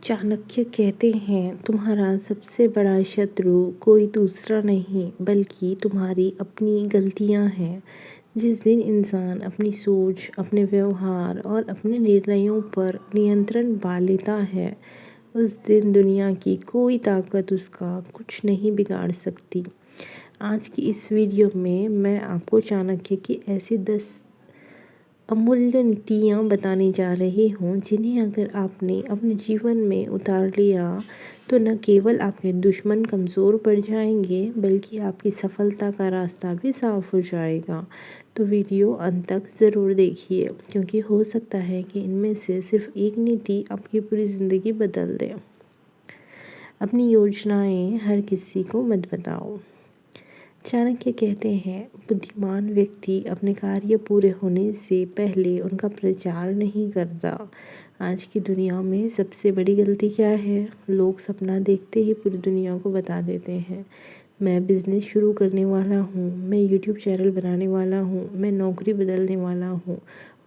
चाणक्य कहते हैं तुम्हारा सबसे बड़ा शत्रु कोई दूसरा नहीं बल्कि तुम्हारी अपनी गलतियां हैं। जिस दिन इंसान अपनी सोच, अपने व्यवहार और अपने निर्णयों पर नियंत्रण पा लेता है, उस दिन दुनिया की कोई ताकत उसका कुछ नहीं बिगाड़ सकती। आज की इस वीडियो में मैं आपको चाणक्य की ऐसी 10 अमूल्य नीतियाँ बताने जा रही हूँ जिन्हें अगर आपने अपने जीवन में उतार लिया तो न केवल आपके दुश्मन कमज़ोर पड़ जाएंगे बल्कि आपकी सफलता का रास्ता भी साफ हो जाएगा। तो वीडियो अंत तक ज़रूर देखिए क्योंकि हो सकता है कि इनमें से सिर्फ एक नीति आपकी पूरी ज़िंदगी बदल दे। अपनी योजनाएं हर किसी को मत बताओ। चाणक्य कहते हैं बुद्धिमान व्यक्ति अपने कार्य पूरे होने से पहले उनका प्रचार नहीं करता। आज की दुनिया में सबसे बड़ी गलती क्या है? लोग सपना देखते ही पूरी दुनिया को बता देते हैं, मैं बिजनेस शुरू करने वाला हूँ, मैं यूट्यूब चैनल बनाने वाला हूँ, मैं नौकरी बदलने वाला हूँ।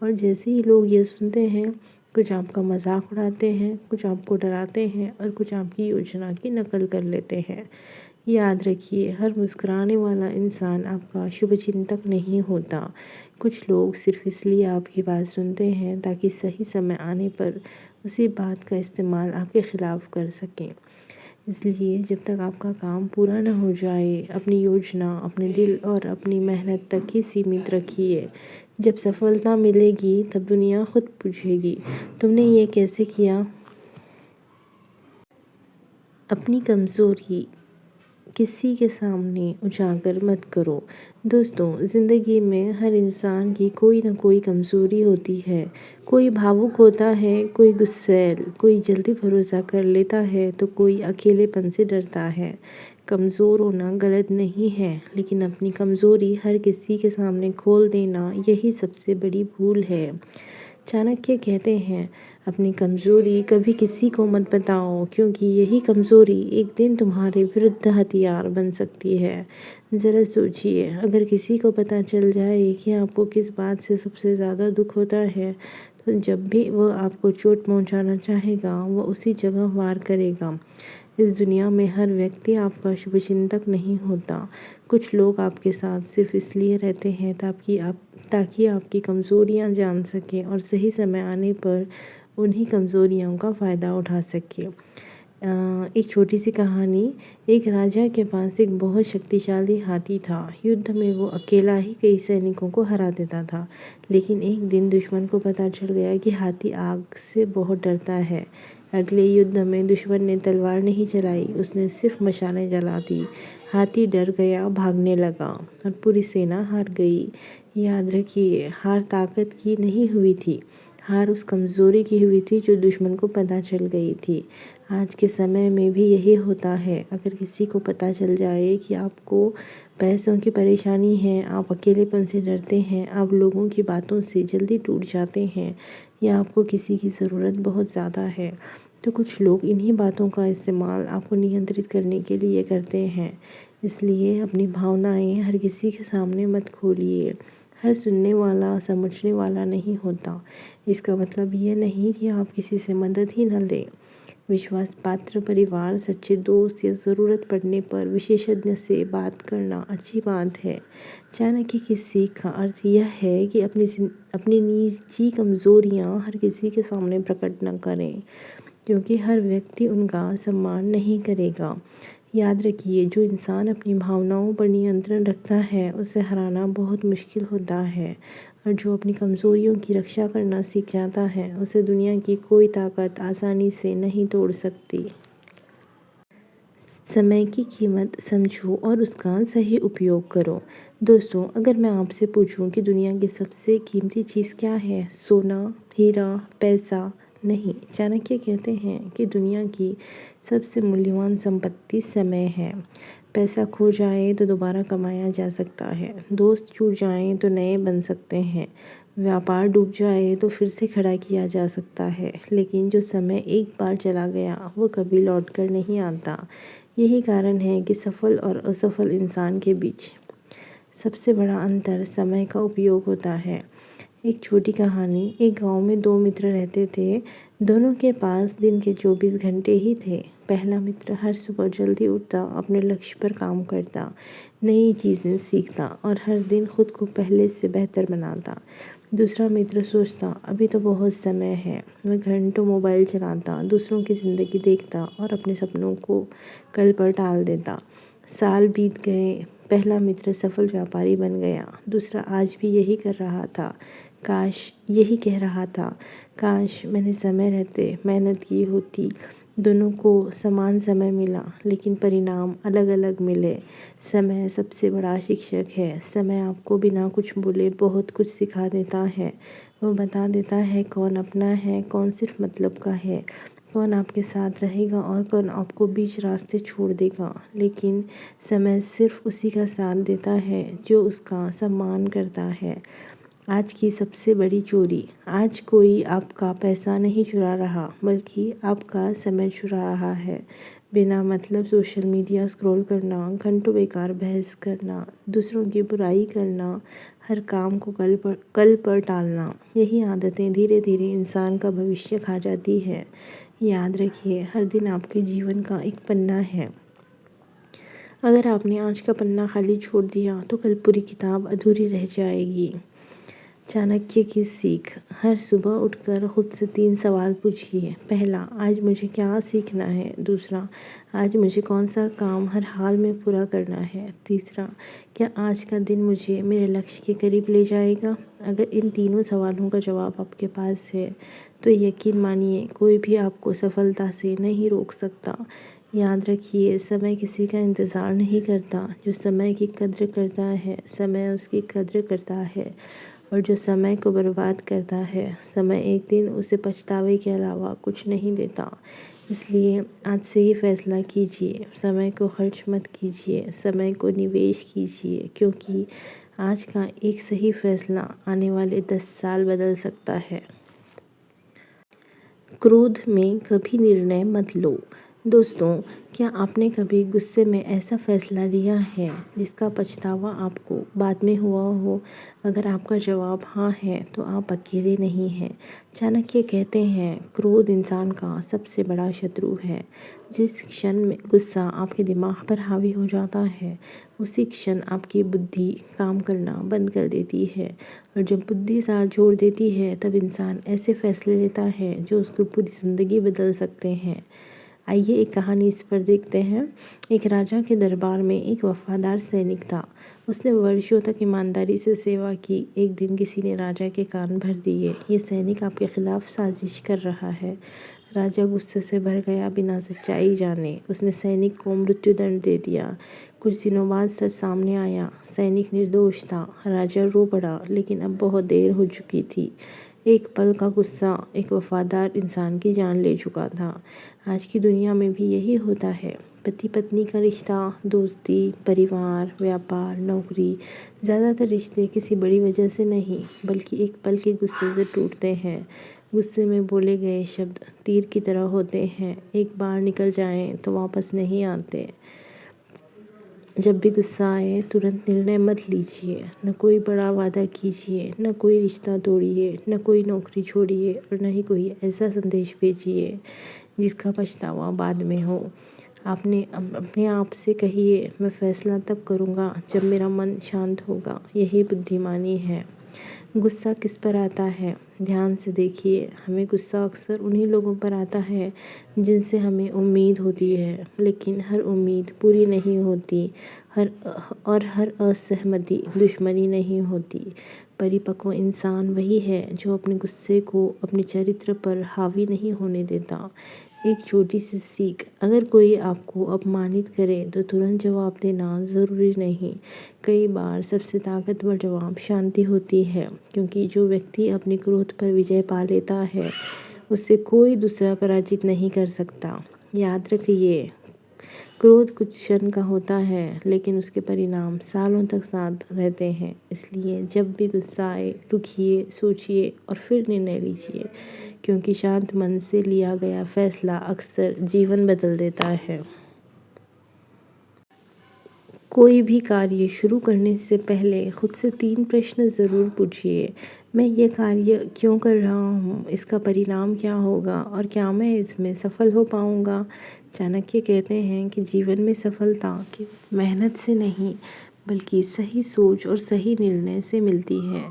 और जैसे ही लोग ये सुनते हैं, कुछ आपका मजाक उड़ाते हैं, कुछ आपको डराते हैं और कुछ आपकी योजना की नकल कर लेते हैं। याद रखिए, हर मुस्कुराने वाला इंसान आपका शुभचिंतक नहीं होता। कुछ लोग सिर्फ इसलिए आपकी बात सुनते हैं ताकि सही समय आने पर उसी बात का इस्तेमाल आपके ख़िलाफ़ कर सकें। इसलिए जब तक आपका काम पूरा ना हो जाए, अपनी योजना अपने दिल और अपनी मेहनत तक ही सीमित रखिए। जब सफलता मिलेगी तब दुनिया खुद पूछेगी, तुमने ये कैसे किया? अपनी कमज़ोरी किसी के सामने उजागर मत करो। दोस्तों, ज़िंदगी में हर इंसान की कोई ना कोई कमज़ोरी होती है। कोई भावुक होता है, कोई गुस्सैल, कोई जल्दी भरोसा कर लेता है तो कोई अकेलेपन से डरता है। कमज़ोर होना गलत नहीं है, लेकिन अपनी कमज़ोरी हर किसी के सामने खोल देना यही सबसे बड़ी भूल है। चाणक्य कहते हैं अपनी कमज़ोरी कभी किसी को मत बताओ क्योंकि यही कमज़ोरी एक दिन तुम्हारे विरुद्ध हथियार बन सकती है। ज़रा सोचिए, अगर किसी को पता चल जाए कि आपको किस बात से सबसे ज़्यादा दुख होता है तो जब भी वह आपको चोट पहुंचाना चाहेगा वह उसी जगह वार करेगा। इस दुनिया में हर व्यक्ति आपका शुभचिंतक नहीं होता। कुछ लोग आपके साथ सिर्फ इसलिए रहते हैं ताकि आपकी कमज़ोरियाँ जान सकें और सही समय आने पर उन्हीं कमज़ोरियों का फ़ायदा उठा सकें। एक छोटी सी कहानी। एक राजा के पास एक बहुत शक्तिशाली हाथी था। युद्ध में वो अकेला ही कई सैनिकों को हरा देता था। लेकिन एक दिन दुश्मन को पता चल गया कि हाथी आग से बहुत डरता है। अगले युद्ध में दुश्मन ने तलवार नहीं चलाई, उसने सिर्फ मशालें जला दी। हाथी डर गया, भागने लगा और पूरी सेना हार गई। याद रखिए, हार ताकत की नहीं हुई थी, हार उस कमज़ोरी की हुई थी जो दुश्मन को पता चल गई थी। आज के समय में भी यही होता है। अगर किसी को पता चल जाए कि आपको पैसों की परेशानी है, आप अकेलेपन से डरते हैं, आप लोगों की बातों से जल्दी टूट जाते हैं या आपको किसी की ज़रूरत बहुत ज़्यादा है, तो कुछ लोग इन्हीं बातों का इस्तेमाल आपको नियंत्रित करने के लिए करते हैं। इसलिए अपनी भावनाएं हर किसी के सामने मत खोलिए। हर सुनने वाला समझने वाला नहीं होता। इसका मतलब ये नहीं कि आप किसी से मदद ही न लें। विश्वास पात्र परिवार, सच्चे दोस्त या ज़रूरत पड़ने पर विशेषज्ञ से बात करना अच्छी बात है। चाणक्य की सीख का अर्थ यह है कि अपनी निजी कमज़ोरियाँ हर किसी के सामने प्रकट न करें क्योंकि हर व्यक्ति उनका सम्मान नहीं करेगा। याद रखिए, जो इंसान अपनी भावनाओं पर नियंत्रण रखता है उसे हराना बहुत मुश्किल होता है और जो अपनी कमज़ोरियों की रक्षा करना सीख जाता है उसे दुनिया की कोई ताकत आसानी से नहीं तोड़ सकती। समय की कीमत समझो और उसका सही उपयोग करो। दोस्तों, अगर मैं आपसे पूछूं कि दुनिया की सबसे कीमती चीज़ क्या है? सोना, हीरा, पैसा? नहीं। चाणक्य कहते हैं कि दुनिया की सबसे मूल्यवान संपत्ति समय है। पैसा खो जाए तो दोबारा कमाया जा सकता है, दोस्त छूट जाएं तो नए बन सकते हैं, व्यापार डूब जाए तो फिर से खड़ा किया जा सकता है, लेकिन जो समय एक बार चला गया वो कभी लौट कर नहीं आता। यही कारण है कि सफल और असफल इंसान के बीच सबसे बड़ा अंतर समय का उपयोग होता है। एक छोटी कहानी। एक गांव में दो मित्र रहते थे। दोनों के पास दिन के 24 घंटे ही थे। पहला मित्र हर सुबह जल्दी उठता, अपने लक्ष्य पर काम करता, नई चीज़ें सीखता और हर दिन खुद को पहले से बेहतर बनाता। दूसरा मित्र सोचता, अभी तो बहुत समय है। वह घंटों मोबाइल चलाता, दूसरों की ज़िंदगी देखता और अपने सपनों को कल पर टाल देता। साल बीत गए। पहला मित्र सफल व्यापारी बन गया, दूसरा आज भी यही कर रहा था। यही कह रहा था, काश मैंने समय रहते मेहनत की होती। दोनों को समान समय मिला, लेकिन परिणाम अलग अलग मिले। समय सबसे बड़ा शिक्षक है। समय आपको बिना कुछ बोले बहुत कुछ सिखा देता है। वो बता देता है कौन अपना है, कौन सिर्फ मतलब का है, कौन आपके साथ रहेगा और कौन आपको बीच रास्ते छोड़ देगा। लेकिन समय सिर्फ उसी का साथ देता है जो उसका सम्मान करता है। आज की सबसे बड़ी चोरी। आज कोई आपका पैसा नहीं चुरा रहा, बल्कि आपका समय चुरा रहा है। बिना मतलब सोशल मीडिया स्क्रॉल करना, घंटों बेकार बहस करना, दूसरों की बुराई करना, हर काम को कल पर टालना, यही आदतें धीरे धीरे इंसान का भविष्य खा जाती है। याद रखिए, हर दिन आपके जीवन का एक पन्ना है। अगर आपने आज का पन्ना खाली छोड़ दिया तो कल पूरी किताब अधूरी रह जाएगी। चाणक्य की सीख। हर सुबह उठकर खुद से 3 सवाल पूछिए। पहला, आज मुझे क्या सीखना है। दूसरा, आज मुझे कौन सा काम हर हाल में पूरा करना है। तीसरा, क्या आज का दिन मुझे मेरे लक्ष्य के करीब ले जाएगा। अगर इन तीनों सवालों का जवाब आपके पास है तो यकीन मानिए, कोई भी आपको सफलता से नहीं रोक सकता। याद रखिए, समय किसी का इंतज़ार नहीं करता। जो समय की कद्र करता है, समय उसकी कद्र करता है। और जो समय को बर्बाद करता है, समय एक दिन उसे पछतावे के अलावा कुछ नहीं देता। इसलिए आज से ही फैसला कीजिए, समय को खर्च मत कीजिए, समय को निवेश कीजिए, क्योंकि आज का एक सही फैसला आने वाले 10 साल बदल सकता है। क्रोध में कभी निर्णय मत लो। दोस्तों, क्या आपने कभी गुस्से में ऐसा फैसला लिया है जिसका पछतावा आपको बाद में हुआ हो? अगर आपका जवाब हाँ है तो आप अकेले नहीं हैं। चाणक्य कहते हैं, क्रोध इंसान का सबसे बड़ा शत्रु है। जिस क्षण में गुस्सा आपके दिमाग पर हावी हो जाता है, उसी क्षण आपकी बुद्धि काम करना बंद कर देती है। और जब बुद्धि साथ जोड़ देती है, तब इंसान ऐसे फैसले लेता है जो उसकी पूरी ज़िंदगी बदल सकते हैं। आइए एक कहानी इस पर देखते हैं। एक राजा के दरबार में एक वफादार सैनिक था। उसने वर्षों तक ईमानदारी से सेवा की। एक दिन किसी ने राजा के कान भर दिए, ये सैनिक आपके खिलाफ साजिश कर रहा है। राजा गुस्से से भर गया, बिना सच्चाई जाने उसने सैनिक को मृत्युदंड दे दिया। कुछ दिनों बाद सच सामने आया, सैनिक निर्दोष था। राजा रो पड़ा, लेकिन अब बहुत देर हो चुकी थी। एक पल का गुस्सा एक वफादार इंसान की जान ले चुका था। आज की दुनिया में भी यही होता है। पति पत्नी का रिश्ता, दोस्ती, परिवार, व्यापार, नौकरी, ज़्यादातर रिश्ते किसी बड़ी वजह से नहीं, बल्कि एक पल के गुस्से से टूटते हैं। गुस्से में बोले गए शब्द तीर की तरह होते हैं, एक बार निकल जाएं तो वापस नहीं आते। जब भी गुस्सा आए तुरंत निर्णय मत लीजिए। न कोई बड़ा वादा कीजिए, न कोई रिश्ता तोड़िए, न कोई नौकरी छोड़िए और न ही कोई ऐसा संदेश भेजिए जिसका पछतावा बाद में हो। आपने अपने आप से कहिए, मैं फैसला तब करूँगा जब मेरा मन शांत होगा। यही बुद्धिमानी है। गुस्सा किस पर आता है? ध्यान से देखिए। हमें गुस्सा अक्सर उन्हीं लोगों पर आता है जिनसे हमें उम्मीद होती है, लेकिन हर उम्मीद पूरी नहीं होती। हर असहमति दुश्मनी नहीं होती। परिपक्व इंसान वही है जो अपने गुस्से को अपने चरित्र पर हावी नहीं होने देता। एक छोटी सी सीख, अगर कोई आपको अपमानित करे तो तुरंत जवाब देना ज़रूरी नहीं। कई बार सबसे ताकतवर जवाब शांति होती है, क्योंकि जो व्यक्ति अपने क्रोध पर विजय पा लेता है, उससे कोई दूसरा पराजित नहीं कर सकता। याद रखिए, क्रोध कुछ क्षण का होता है, लेकिन उसके परिणाम सालों तक साथ रहते हैं। इसलिए जब भी गुस्सा आए, रुकिए, सोचिए और फिर निर्णय लीजिए, क्योंकि शांत मन से लिया गया फैसला अक्सर जीवन बदल देता है। कोई भी कार्य शुरू करने से पहले खुद से 3 प्रश्न ज़रूर पूछिए। मैं ये कार्य क्यों कर रहा हूँ, इसका परिणाम क्या होगा और क्या मैं इसमें सफल हो पाऊँगा। चाणक्य कहते हैं कि जीवन में सफलता की मेहनत से नहीं बल्कि सही सोच और सही निर्णय से मिलती है।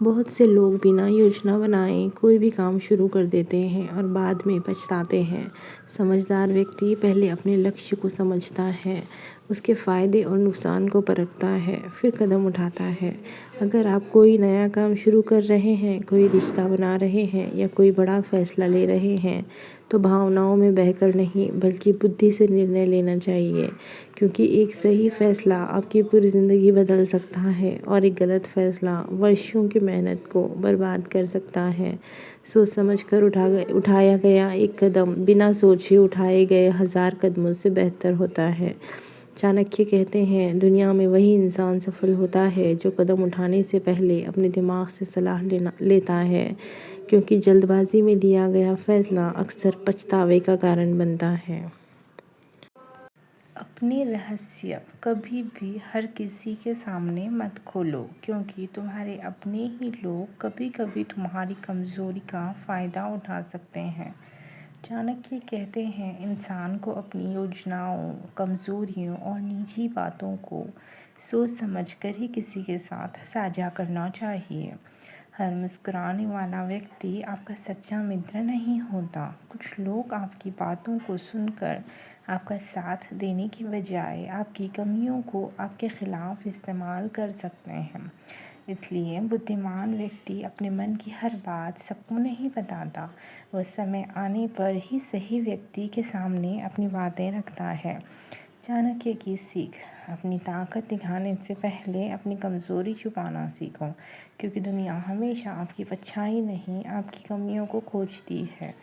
बहुत से लोग बिना योजना बनाए कोई भी काम शुरू कर देते हैं और बाद में पछताते हैं। समझदार व्यक्ति पहले अपने लक्ष्य को समझता है, उसके फ़ायदे और नुकसान को परखता है, फिर कदम उठाता है। अगर आप कोई नया काम शुरू कर रहे हैं, कोई रिश्ता बना रहे हैं या कोई बड़ा फैसला ले रहे हैं, तो भावनाओं में बहकर नहीं बल्कि बुद्धि से निर्णय लेना चाहिए, क्योंकि एक सही फैसला आपकी पूरी ज़िंदगी बदल सकता है और एक गलत फैसला वर्षों की मेहनत को बर्बाद कर सकता है। सोच समझ कर उठाया गया एक कदम बिना सोचे उठाए गए 1000 कदमों से बेहतर होता है। चाणक्य कहते हैं, दुनिया में वही इंसान सफल होता है जो कदम उठाने से पहले अपने दिमाग से सलाह लेता है, क्योंकि जल्दबाजी में लिया गया फैसला अक्सर पछतावे का कारण बनता है। अपने रहस्य कभी भी हर किसी के सामने मत खोलो, क्योंकि तुम्हारे अपने ही लोग कभी कभी तुम्हारी कमज़ोरी का फ़ायदा उठा सकते हैं। चाणक्य कहते हैं, इंसान को अपनी योजनाओं, कमज़ोरियों और निजी बातों को सोच समझकर ही किसी के साथ साझा करना चाहिए। हर मुस्कुराने वाला व्यक्ति आपका सच्चा मित्र नहीं होता। कुछ लोग आपकी बातों को सुनकर आपका साथ देने की बजाय आपकी कमियों को आपके खिलाफ इस्तेमाल कर सकते हैं। इसलिए बुद्धिमान व्यक्ति अपने मन की हर बात सबको नहीं बताता। वह समय आने पर ही सही व्यक्ति के सामने अपनी बातें रखता है। चाणक्य की सीख, अपनी ताकत दिखाने से पहले अपनी कमज़ोरी छुपाना सीखो, क्योंकि दुनिया हमेशा आपकी अच्छाई नहीं आपकी कमियों को खोजती है।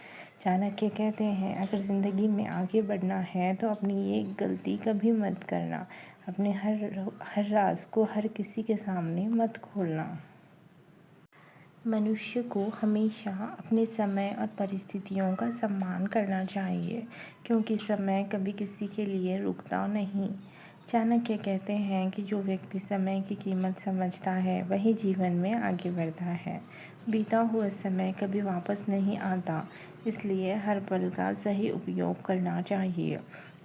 चाणक्य कहते हैं, अगर ज़िंदगी में आगे बढ़ना है तो अपनी ये गलती कभी मत करना, अपने हर राज को हर किसी के सामने मत खोलना। मनुष्य को हमेशा अपने समय और परिस्थितियों का सम्मान करना चाहिए, क्योंकि समय कभी किसी के लिए रुकता नहीं। चाणक्य कहते हैं कि जो व्यक्ति समय की कीमत समझता है वही जीवन में आगे बढ़ता है। बीता हुआ समय कभी वापस नहीं आता, इसलिए हर पल का सही उपयोग करना चाहिए।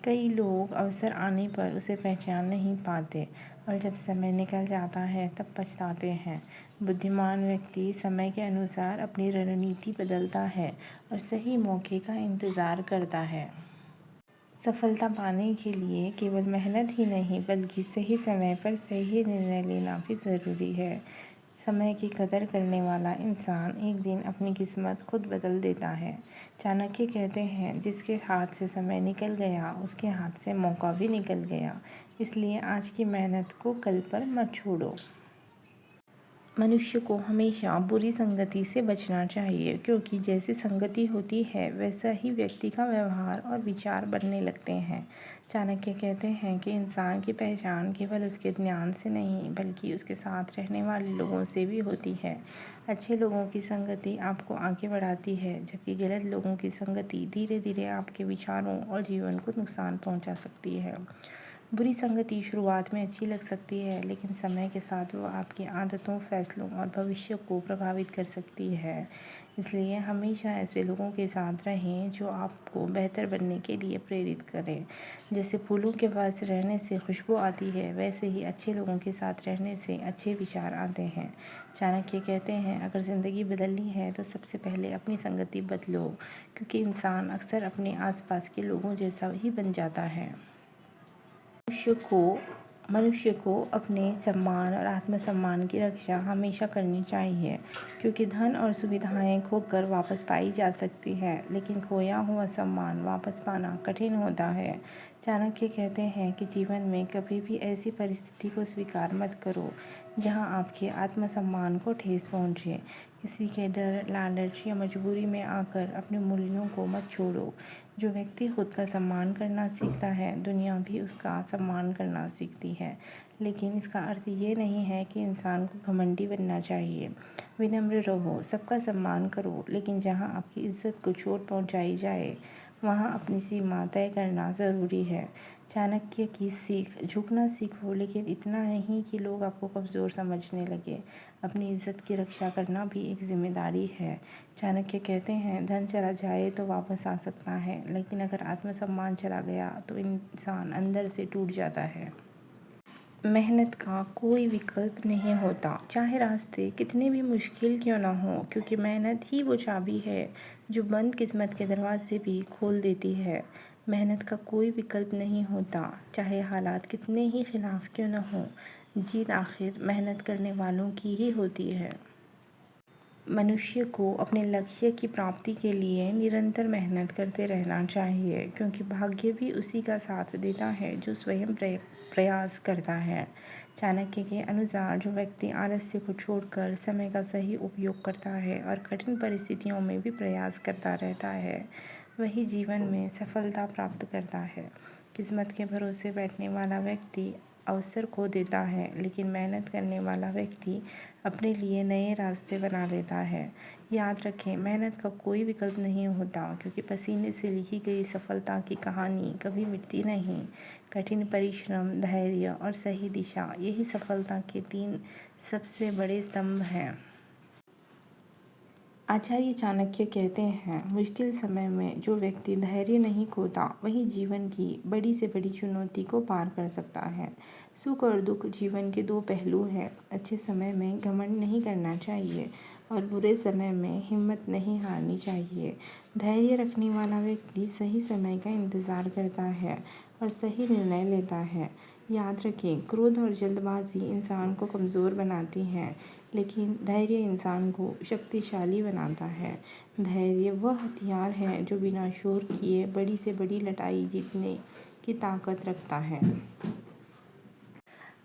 कई लोग अवसर आने पर उसे पहचान नहीं पाते और जब समय निकल जाता है तब पछताते हैं। बुद्धिमान व्यक्ति समय के अनुसार अपनी रणनीति बदलता है और सही मौके का इंतज़ार करता है। सफलता पाने के लिए केवल मेहनत ही नहीं बल्कि सही समय पर सही निर्णय लेना भी ज़रूरी है। समय की कदर करने वाला इंसान एक दिन अपनी किस्मत खुद बदल देता है। चाणक्य कहते हैं, जिसके हाथ से समय निकल गया उसके हाथ से मौका भी निकल गया। इसलिए आज की मेहनत को कल पर मत छोड़ो। मनुष्य को हमेशा बुरी संगति से बचना चाहिए, क्योंकि जैसी संगति होती है वैसा ही व्यक्ति का व्यवहार और विचार बनने लगते हैं। चाणक्य कहते हैं कि इंसान की पहचान केवल उसके ज्ञान से नहीं बल्कि उसके साथ रहने वाले लोगों से भी होती है। अच्छे लोगों की संगति आपको आगे बढ़ाती है, जबकि गलत लोगों की संगति धीरे धीरे आपके विचारों और जीवन को नुकसान पहुंचा सकती है। बुरी संगति शुरुआत में अच्छी लग सकती है, लेकिन समय के साथ वो आपकी आदतों, फैसलों और भविष्य को प्रभावित कर सकती है। इसलिए हमेशा ऐसे लोगों के साथ रहें जो आपको बेहतर बनने के लिए प्रेरित करें। जैसे फूलों के पास रहने से खुशबू आती है, वैसे ही अच्छे लोगों के साथ रहने से अच्छे विचार आते हैं। चाणक्य कहते हैं, अगर ज़िंदगी बदलनी है तो सबसे पहले अपनी संगति बदलो, क्योंकि इंसान अक्सर अपने आसपास के लोगों जैसा ही बन जाता है। मनुष्य को अपने सम्मान और आत्मसम्मान की रक्षा हमेशा करनी चाहिए, क्योंकि धन और सुविधाएं खोकर वापस पाई जा सकती है, लेकिन खोया हुआ सम्मान वापस पाना कठिन होता है। चाणक्य कहते हैं कि जीवन में कभी भी ऐसी परिस्थिति को स्वीकार मत करो जहां आपके आत्मसम्मान को ठेस पहुंचे। किसी के डर, लालच या मजबूरी में आकर अपने मूल्यों को मत छोड़ो। जो व्यक्ति खुद का सम्मान करना सीखता है, दुनिया भी उसका सम्मान करना सीखती है। लेकिन इसका अर्थ ये नहीं है कि इंसान को घमंडी बनना चाहिए। विनम्र रहो, सबका सम्मान करो, लेकिन जहां आपकी इज्जत को चोट पहुंचाई जाए वहाँ अपनी सीमा तय करना ज़रूरी है। चाणक्य की सीख, झुकना सीखो लेकिन इतना नहीं कि लोग आपको कमज़ोर समझने लगे। अपनी इज़्ज़त की रक्षा करना भी एक ज़िम्मेदारी है। चाणक्य कहते हैं, धन चला जाए तो वापस आ सकता है, लेकिन अगर आत्मसम्मान चला गया तो इंसान अंदर से टूट जाता है। मेहनत का कोई विकल्प नहीं होता, चाहे रास्ते कितने भी मुश्किल क्यों ना हों, क्योंकि मेहनत ही वो चाबी है जो बंद किस्मत के दरवाजे भी खोल देती है। मेहनत का कोई विकल्प नहीं होता, चाहे हालात कितने ही खिलाफ क्यों ना हों। जीत आखिर मेहनत करने वालों की ही होती है। मनुष्य को अपने लक्ष्य की प्राप्ति के लिए निरंतर मेहनत करते रहना चाहिए, क्योंकि भाग्य भी उसी का साथ देता है जो स्वयं प्रयास करता है। चाणक्य के अनुसार जो व्यक्ति आलस्य को छोड़कर समय का सही उपयोग करता है और कठिन परिस्थितियों में भी प्रयास करता रहता है, वही जीवन में सफलता प्राप्त करता है। किस्मत के भरोसे बैठने वाला व्यक्ति अवसर खो देता है, लेकिन मेहनत करने वाला व्यक्ति अपने लिए नए रास्ते बना लेता है। याद रखें, मेहनत का कोई विकल्प नहीं होता, क्योंकि पसीने से लिखी गई सफलता की कहानी कभी मिटती नहीं। कठिन परिश्रम, धैर्य और सही दिशा, यही सफलता के 3 सबसे बड़े स्तंभ हैं। आचार्य चाणक्य कहते हैं, मुश्किल समय में जो व्यक्ति धैर्य नहीं खोता, वही जीवन की बड़ी से बड़ी चुनौती को पार कर सकता है। सुख और दुख जीवन के 2 पहलू हैं। अच्छे समय में घमंड नहीं करना चाहिए और बुरे समय में हिम्मत नहीं हारनी चाहिए। धैर्य रखने वाला व्यक्ति सही समय का इंतज़ार करता है और सही निर्णय लेता है। याद रखें, क्रोध और जल्दबाजी इंसान को कमज़ोर बनाती हैं, लेकिन धैर्य इंसान को शक्तिशाली बनाता है। धैर्य वह हथियार है जो बिना शोर किए बड़ी से बड़ी लड़ाई जीतने की ताकत रखता है।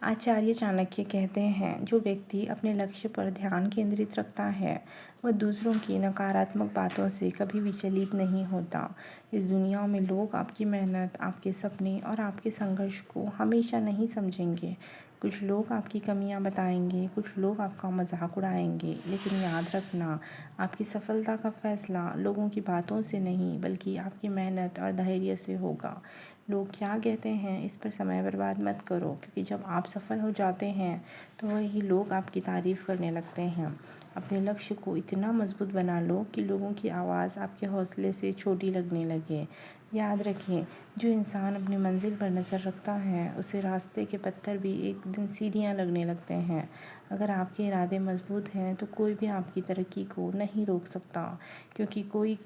आचार्य चाणक्य कहते हैं, जो व्यक्ति अपने लक्ष्य पर ध्यान केंद्रित रखता है, वह दूसरों की नकारात्मक बातों से कभी विचलित नहीं होता। इस दुनिया में लोग आपकी मेहनत, आपके सपने और आपके संघर्ष को हमेशा नहीं समझेंगे। कुछ लोग आपकी कमियां बताएंगे, कुछ लोग आपका मजाक उड़ाएंगे, लेकिन याद रखना, आपकी सफलता का फैसला लोगों की बातों से नहीं, बल्कि आपकी मेहनत और धैर्य से होगा। लोग क्या कहते हैं, इस पर समय बर्बाद मत करो, क्योंकि जब आप सफल हो जाते हैं तो वही लोग आपकी तारीफ़ करने लगते हैं। अपने लक्ष्य को इतना मजबूत बना लो कि लोगों की आवाज़ आपके हौसले से छोटी लगने लगे। याद रखें, जो इंसान अपनी मंजिल पर नज़र रखता है, उसे रास्ते के पत्थर भी एक दिन सीढ़ियाँ लगने लगते हैं। अगर आपके इरादे मजबूत हैं तो कोई भी आपकी तरक्की को नहीं रोक सकता, क्योंकि कोई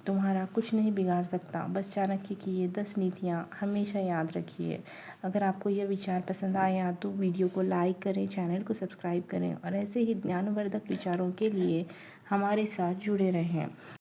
तुम्हारा कुछ नहीं बिगाड़ सकता। बस चाणक्य की ये 10 नीतियाँ हमेशा याद रखिए। अगर आपको यह विचार पसंद आया तो वीडियो को लाइक करें, चैनल को सब्सक्राइब करें और ऐसे ही ज्ञानवर्धक विचारों के लिए हमारे साथ जुड़े रहें।